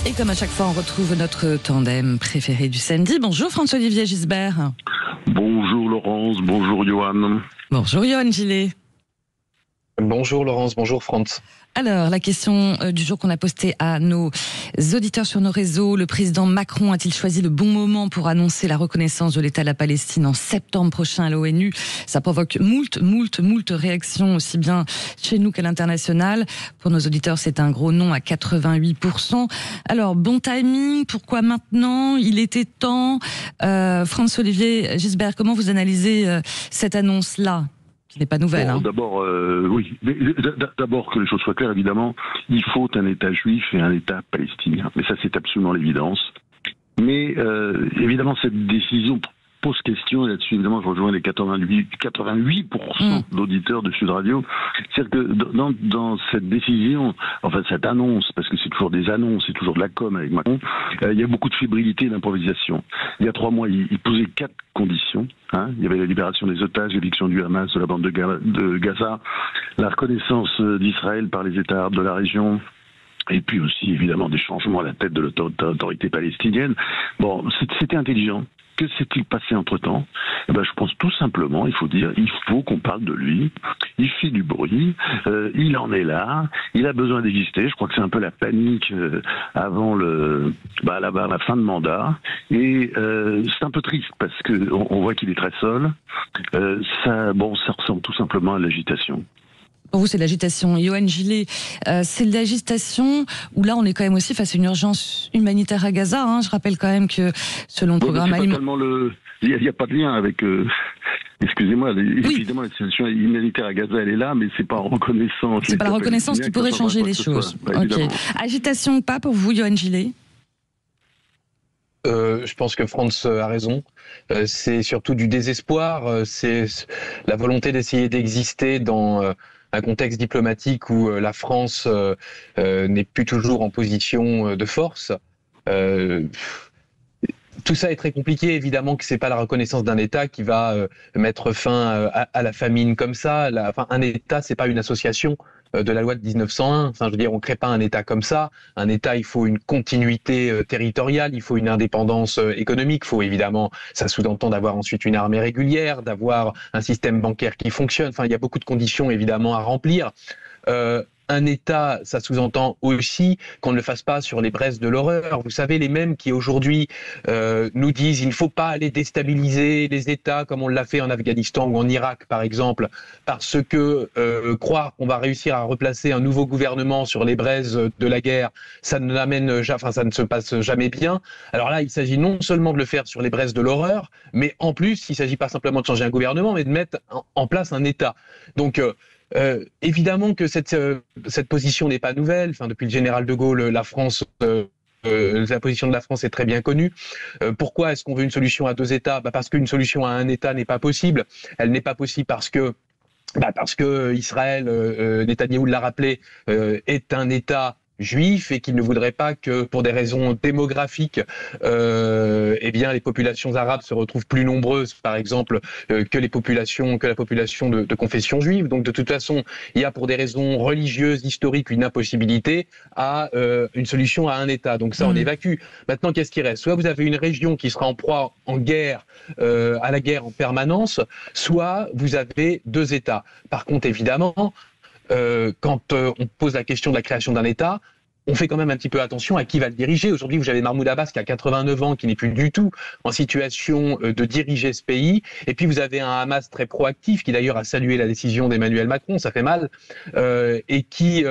Et comme à chaque fois, on retrouve notre tandem préféré du samedi. Bonjour François-Olivier Gisbert. Bonjour Laurence, bonjour Johan. Bonjour Johan Gillet. Bonjour Laurence, bonjour Franz. Alors, la question du jour qu'on a postée à nos auditeurs sur nos réseaux, le président Macron a-t-il choisi le bon moment pour annoncer la reconnaissance de l'État de la Palestine en septembre prochain à l'ONU? Ça provoque moult réactions, aussi bien chez nous qu'à l'international. Pour nos auditeurs, c'est un gros non à 88%. Alors, bon timing, pourquoi maintenant? Il était temps. François-Olivier Gisbert, comment vous analysez cette annonce-là? Qui n'est pas nouvelle. Bon, d'abord, oui. D'abord, que les choses soient claires, évidemment, il faut un État juif et un État palestinien. Mais ça, c'est absolument l'évidence. Mais évidemment, cette décision pose question, et là-dessus, évidemment, je rejoins les 88% d'auditeurs de Sud Radio. C'est-à-dire que dans cette décision, enfin cette annonce, parce que c'est toujours des annonces, c'est toujours de la com avec Macron, il y a beaucoup de fébrilité et d'improvisation. Il y a 3 mois, il posait 4 conditions. Il y avait la libération des otages, l'éviction du Hamas de la bande de Gaza, la reconnaissance d'Israël par les États arabes de la région, et puis aussi, évidemment, des changements à la tête de l'autorité palestinienne. Bon, c'était intelligent. Que s'est-il passé entre-temps? Je pense tout simplement, il faut qu'on parle de lui. Il fait du bruit, il en est là, il a besoin d'exister. Je crois que c'est un peu la panique avant la fin de mandat. Et c'est un peu triste parce que on voit qu'il est très seul. Ça ressemble tout simplement à l'agitation. Pour vous, c'est de l'agitation. Johan Gillet, c'est de l'agitation où là, on est quand même aussi face à une urgence humanitaire à Gaza. Je rappelle quand même que selon le programme alimentaire... Il n'y a pas de lien avec... Excusez-moi, évidemment, la situation humanitaire à Gaza, elle est là, mais c'est pas en reconnaissance. C'est pas la reconnaissance qui pourrait changer les choses. Okay. Agitation ou pas pour vous, Johan Gillet? Je pense que Franz a raison. C'est surtout du désespoir. C'est la volonté d'essayer d'exister dans un contexte diplomatique où la France n'est plus toujours en position de force. Tout ça est très compliqué. Évidemment que c'est pas la reconnaissance d'un État qui va mettre fin à la famine comme ça. Un État, c'est pas une association de la loi de 1901. Enfin, je veux dire, on crée pas un État comme ça. Un État, il faut une continuité territoriale, il faut une indépendance économique, il faut évidemment, ça sous-entend d'avoir ensuite une armée régulière, d'avoir un système bancaire qui fonctionne. Enfin, il y a beaucoup de conditions évidemment à remplir. Un État, ça sous-entend aussi qu'on ne le fasse pas sur les braises de l'horreur. Vous savez, les mêmes qui aujourd'hui nous disent il ne faut pas aller déstabiliser les États comme on l'a fait en Afghanistan ou en Irak, par exemple, parce que croire qu'on va réussir à replacer un nouveau gouvernement sur les braises de la guerre, ça ne se passe jamais bien. Alors là, il s'agit non seulement de le faire sur les braises de l'horreur, mais en plus, il ne s'agit pas simplement de changer un gouvernement, mais de mettre en place un État. Donc, évidemment que cette position n'est pas nouvelle. Enfin, depuis le général de Gaulle, la position de la France est très bien connue. Pourquoi est-ce qu'on veut une solution à 2 États? Parce qu'une solution à un État n'est pas possible. Elle n'est pas possible parce que Israël, Netanyahou l'a rappelé, est un État juif et qu'il ne voudrait pas que, pour des raisons démographiques, les populations arabes se retrouvent plus nombreuses, par exemple, que la population de confession juive. Donc, de toute façon, il y a pour des raisons religieuses, historiques, une impossibilité à une solution à un État. Donc ça, on évacue. Maintenant, qu'est-ce qui reste? Soit vous avez une région qui sera en proie à la guerre en permanence, soit vous avez 2 États. Par contre, évidemment, quand on pose la question de la création d'un État, on fait quand même un petit peu attention à qui va le diriger. Aujourd'hui, vous avez Mahmoud Abbas qui a 89 ans, qui n'est plus du tout en situation de diriger ce pays. Et puis vous avez un Hamas très proactif, qui d'ailleurs a salué la décision d'Emmanuel Macron, ça fait mal, et qui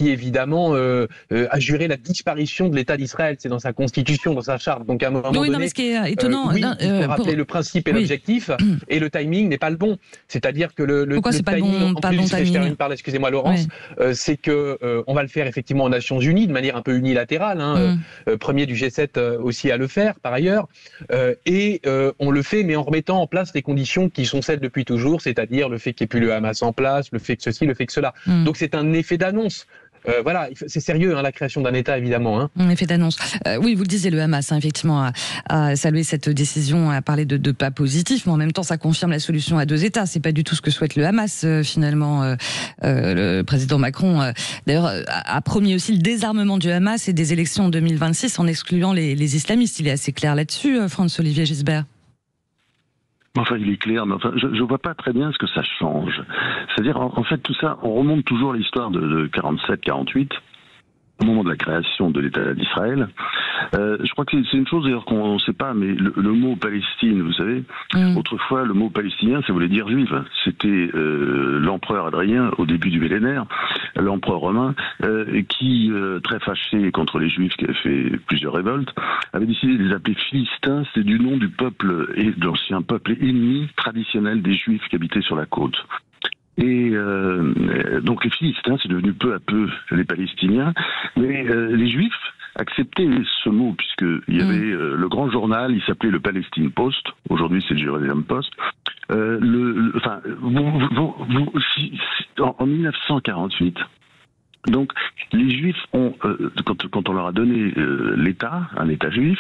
évidemment a juré la disparition de l'État d'Israël. C'est dans sa constitution, dans sa charte. Donc à un moment donné, mais ce qui est étonnant, il faut rappeler le principe et l'objectif, et le timing n'est pas le bon. C'est-à-dire que Pourquoi c'est pas le bon timing? Excusez-moi Laurence, c'est que on va le faire effectivement en Nations Unies de manière un peu unilatérale, premier du G7 aussi à le faire par ailleurs, et on le fait mais en remettant en place les conditions qui sont celles depuis toujours, c'est-à-dire le fait qu'il n'y ait plus le Hamas en place, le fait que ceci, le fait que cela. Donc c'est un effet d'annonce. voilà, c'est sérieux la création d'un État évidemment. En effet d'annonce. Oui, vous le disiez, le Hamas effectivement a salué cette décision, a parlé de pas positif, mais en même temps ça confirme la solution à 2 États. C'est pas du tout ce que souhaite le Hamas finalement. Le président Macron d'ailleurs a promis aussi le désarmement du Hamas et des élections en 2026 en excluant les islamistes. Il est assez clair là-dessus, Franz-Olivier Gisbert. Enfin, il est clair, mais enfin, je vois pas très bien ce que ça change. C'est-à-dire, en fait, tout ça, on remonte toujours à l'histoire de 47-48, au moment de la création de l'État d'Israël. Je crois que c'est une chose d'ailleurs qu'on ne sait pas, mais le mot Palestine, vous savez, autrefois le mot palestinien, ça voulait dire juif. C'était l'empereur Adrien, au début du millénaire, l'empereur romain, qui, très fâché contre les juifs, qui avaient fait plusieurs révoltes, avait décidé de les appeler Philistins. C'est du nom du peuple, et de l'ancien peuple ennemi traditionnel des juifs qui habitaient sur la côte. Et donc les Philistins, c'est devenu peu à peu les Palestiniens, mais les Juifs acceptaient ce mot, puisqu'il y avait le grand journal, il s'appelait le Palestine Post, aujourd'hui c'est le Jerusalem Post. En 1948, donc les Juifs ont, quand on leur a donné l'État, un État juif,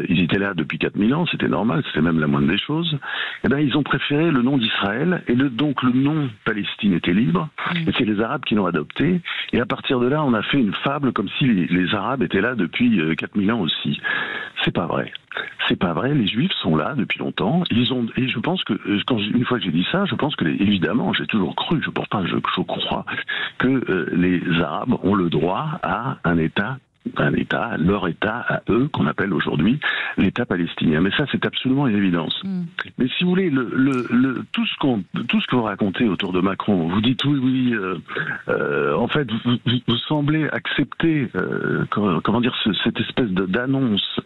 ils étaient là depuis 4000 ans, c'était normal, c'était même la moindre des choses, et ben ils ont préféré le nom d'Israël, et donc le nom Palestine était libre, et c'est les Arabes qui l'ont adopté, et à partir de là on a fait une fable comme si les Arabes étaient là depuis 4000 ans aussi. C'est pas vrai. C'est pas vrai, les Juifs sont là depuis longtemps, et je pense que, une fois que j'ai dit ça, je pense que, évidemment, j'ai toujours cru, je crois, que les Arabes ont le droit à un État, leur État à eux, qu'on appelle aujourd'hui l'État palestinien. Mais ça, c'est absolument une évidence. Mais si vous voulez, tout ce que vous racontez autour de Macron, vous dites oui, en fait, vous semblez accepter, cette espèce d'annonce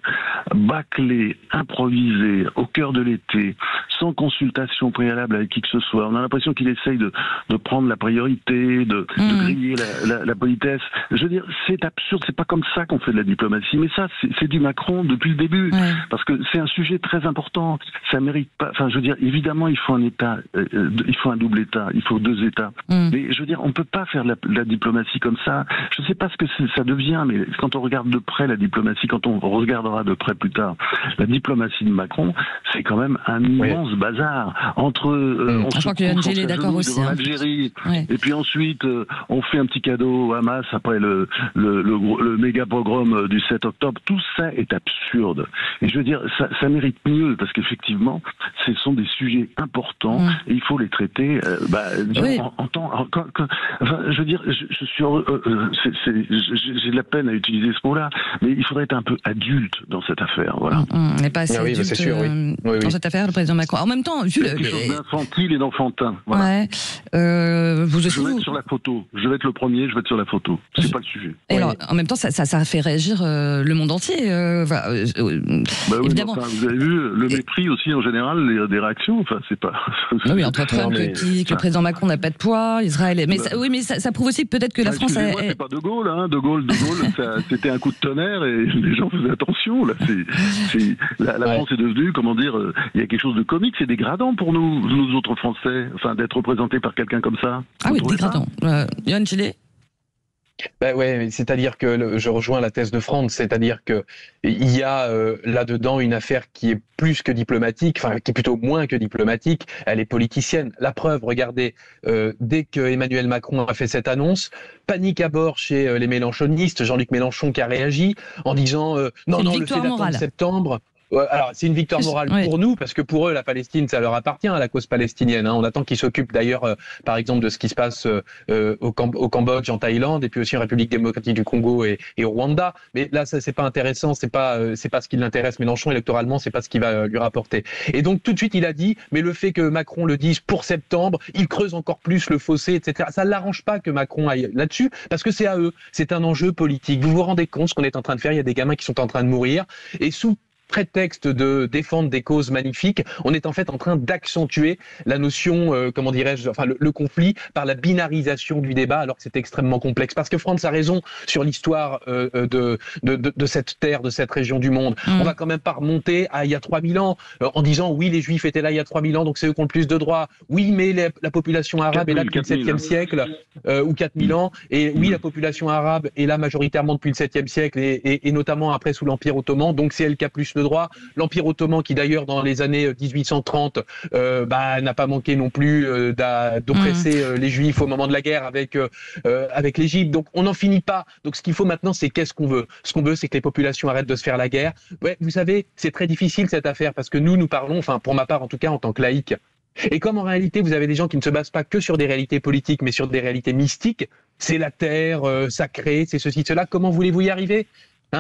bâclée, improvisée, au cœur de l'été, sans consultation préalable avec qui que ce soit. On a l'impression qu'il essaye de prendre la priorité, de griller la politesse. Je veux dire, c'est absurde, c'est pas comme ça qu'on fait de la diplomatie, mais ça, c'est du Macron depuis le début, parce que c'est un sujet très important, ça mérite pas, enfin, je veux dire, évidemment, il faut un État, il faut un double État, il faut 2 États, mais je veux dire, on peut pas faire de la diplomatie comme ça, je sais pas ce que ça devient, mais quand on regarde de près la diplomatie, quand on regardera de près plus tard, la diplomatie de Macron, c'est quand même un immense bazar, entre, on je crois que Yann Gillet est d'accord aussi, l'Algérie, et puis ensuite, on fait un petit cadeau au Hamas après le méga pogrom du 7 octobre, tout ça est absurde. Et je veux dire, ça mérite mieux, parce qu'effectivement, ce sont des sujets importants, et il faut les traiter, je veux dire, je suis heureux, j'ai de la peine à utiliser ce mot-là, mais il faudrait être un peu adulte dans cette affaire, voilà. On n'est pas assez adulte c'est sûr, dans cette affaire, le président Macron. En même temps, vu quelque chose d'infantile et d'enfantin, voilà. Vous aussi, je vais être sur la photo, je vais être le premier, je vais être sur la photo, c'est pas le sujet. Et alors, en même temps, ça fait réagir le monde entier. Évidemment. Enfin, vous avez vu le mépris aussi en général des réactions. Enfin, c'est pas. Oui, entre Trump qui dit que le président Macron n'a pas de poids, Israël. Mais ça prouve aussi peut-être que la France. C'est pas De Gaulle, hein. De Gaulle, c'était un coup de tonnerre et les gens faisaient attention. Là, la France est devenue, comment dire, il y a quelque chose de comique, c'est dégradant pour nous autres Français, enfin, d'être représentés par quelqu'un comme ça. Ah oui, dégradant. Yann Gillet. C'est-à-dire que je rejoins la thèse de Franz, c'est-à-dire que il y a là-dedans une affaire qui est plus que diplomatique, enfin qui est plutôt moins que diplomatique, elle est politicienne. La preuve, regardez, dès que Emmanuel Macron a fait cette annonce, panique à bord chez les mélenchonistes, Jean-Luc Mélenchon qui a réagi en disant non, le fait d'attendre septembre. Alors, c'est une victoire morale pour nous, parce que pour eux, la Palestine, ça leur appartient, la cause palestinienne. On attend qu'ils s'occupent d'ailleurs, par exemple, de ce qui se passe au Cambodge, en Thaïlande, et puis aussi en République démocratique du Congo et au Rwanda. Mais là, ça, c'est pas intéressant, c'est pas ce qui l'intéresse. Mélenchon, électoralement, c'est pas ce qui va lui rapporter. Et donc, tout de suite, il a dit, mais le fait que Macron le dise pour septembre, il creuse encore plus le fossé, etc. Ça ne l'arrange pas que Macron aille là-dessus, parce que c'est à eux. C'est un enjeu politique. Vous vous rendez compte ce qu'on est en train de faire? Il y a des gamins qui sont en train de mourir, et sous prétexte de défendre des causes magnifiques, on est en fait en train d'accentuer la notion, comment dirais-je, enfin le conflit par la binarisation du débat, alors que c'est extrêmement complexe. Parce que Frantz a raison sur l'histoire de cette terre, de cette région du monde. On va quand même pas remonter à il y a 3000 ans en disant oui, les Juifs étaient là il y a 3000 ans, donc c'est eux qui ont le plus de droits. Oui, mais la population arabe est là depuis le 7e siècle ou 4000 ans. Et oui, la population arabe est là majoritairement depuis le 7e siècle et notamment après sous l'Empire ottoman. Donc c'est elle qui a plus le droit. L'Empire ottoman qui d'ailleurs dans les années 1830 n'a pas manqué non plus d'oppresser les Juifs au moment de la guerre avec l'Égypte. Donc on n'en finit pas. Donc ce qu'il faut maintenant, c'est qu'est-ce qu'on veut. Ce qu'on veut, c'est que les populations arrêtent de se faire la guerre. Ouais, vous savez, c'est très difficile cette affaire parce que nous parlons, enfin pour ma part en tout cas en tant que laïc. Et comme en réalité vous avez des gens qui ne se basent pas que sur des réalités politiques mais sur des réalités mystiques, c'est la terre sacrée, c'est ceci, cela, comment voulez-vous y arriver ?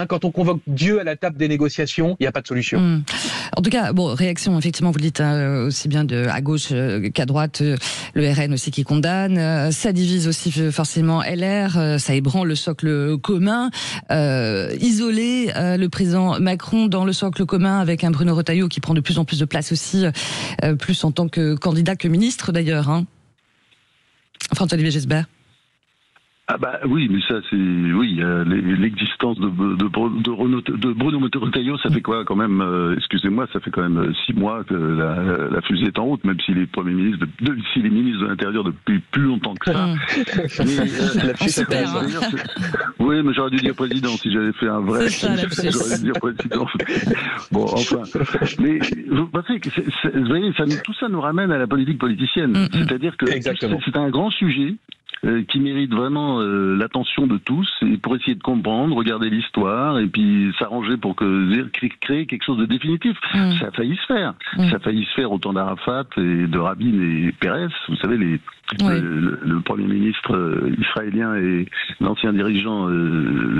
Quand on convoque Dieu à la table des négociations, il n'y a pas de solution. En tout cas, bon, réaction, effectivement, vous le dites, aussi bien à gauche qu'à droite, le RN aussi qui condamne. Ça divise aussi forcément LR, ça ébranle le socle commun. Isoler le président Macron dans le socle commun avec un Bruno Retailleau qui prend de plus en plus de place aussi, plus en tant que candidat que ministre d'ailleurs. François-Olivier Gisbert. Ah bah oui, mais ça c'est l'existence de Bruno Retailleau, ça fait quoi quand même excusez-moi, ça fait quand même 6 mois que la fusée est en route, même s'il est Premier ministre, s'il est ministre de l'Intérieur depuis plus longtemps que ça. Oui, mais j'aurais dû dire président si j'avais fait un vrai. J'aurais dû dire président. Bon, enfin, mais vous pensez que vous voyez, tout ça nous ramène à la politique politicienne, c'est-à-dire que c'est un grand sujet qui mérite vraiment l'attention de tous et pour essayer de comprendre, regarder l'histoire et puis s'arranger pour créer quelque chose de définitif. Ça a failli se faire. Ça a failli se faire au temps d'Arafat et de Rabin et Pérez. Vous savez, le premier ministre israélien et l'ancien dirigeant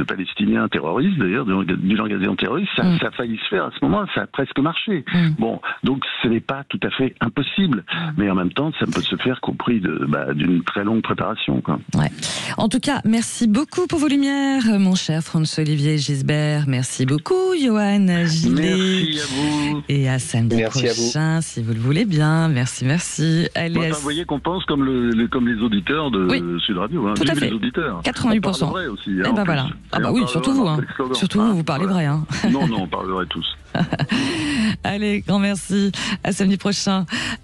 palestinien terroriste, d'ailleurs, du langage terroriste, ça a failli se faire à ce moment-là, ça a presque marché. Bon, donc ce n'est pas tout à fait impossible, mais en même temps, ça ne peut se faire qu'au prix d'une très longue préparation. Quoi. Ouais. En tout cas, merci beaucoup pour vos lumières, mon cher François-Olivier Gisbert. Merci beaucoup, Johan Gillet. Merci à vous. Et à samedi prochain, si vous le voulez bien. Merci. Allez, vous voyez qu'on pense comme les auditeurs de Sud Radio. Tout à fait. Les auditeurs. 88%. Vrai aussi. Et ben voilà. Ah bah oui, surtout vous. Surtout vous parlez vrai. Non, on parlerait tous. Allez, grand merci. À samedi prochain.